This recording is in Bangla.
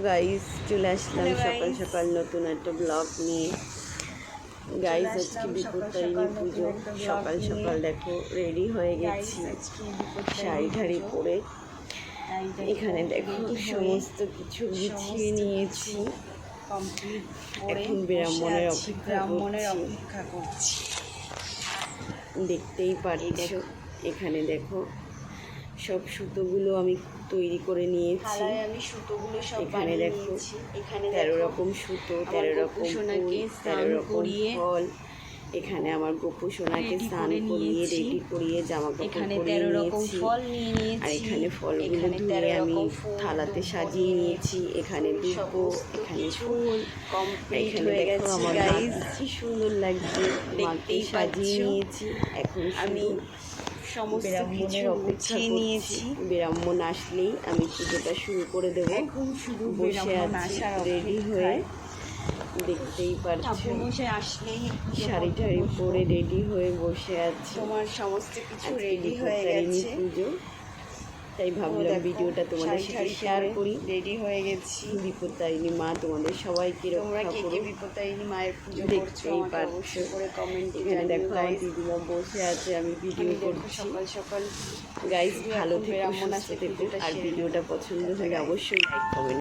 গাইস চলে আসলাম সকাল সকাল নতুন একটা ব্লগ নিয়ে। গাইস আজকে বিপত্তারিণী পুজো। সকাল সকাল দেখো রেডি হয়ে গেছি শাড়ি ঠাড়ি পরে। এখানে দেখো সমস্ত কিছু গুছিয়ে নিয়েছি। এখন ব্রাহ্মণের অপেক্ষা করছি। দেখতেই পারছো এখানে দেখো সব সুতোগুলো আমি তৈরি করে নিয়েছি। এখানে দেখো 13 রকম সুতো, 13 রকম ফুল, 13 রকম ফল। এখানে আমার গোপু সোনাকে স্নান করিয়ে রেডি করিয়ে জামা কাপড় পরিয়ে নিয়েছি। আর এখানে ফলগুলো ধুয়ে আমি থালাতে সাজিয়ে নিয়েছি। এখানে দুব্বো, এখানে ফুল, এখানে দেখো আমার কি সুন্দর লাগছে। মাকে সাজিয়ে নিয়েছি। এখন আমি সমস্ত কিছু গুছিয়ে নিয়েছি। ব্রাহ্মণ আসলেই আমি পুজোটা শুরু করে দেবো। এখন শুধু বসে আছি রেডি হয়ে, দেখতেই পারছো। শাড়ি টাড়ি পরে রেডি হয়ে বসে আছি। তোমার সমস্ত কিছু রেডি হয়ে গেছে পুজো, তাই ভাবলাম ভিডিওটা তোমাদের সাথে শেয়ার করি। রেডি হয়ে গেছি। বিপত্তারিণী মা তোমাদের সবাইকে রক্ষা করুন। বিপত্তারিণী মায়ের পুজো দেখতেই পারছো। এখানে দেখো আমার দিদিমা বসে আছে, আমি ভিডিও করছি সকাল সকাল। গাইস ভালো থেকো, সুস্থ থেকো। আর ভিডিওটা পছন্দ হলে অবশ্যই লাইক কমেন্ট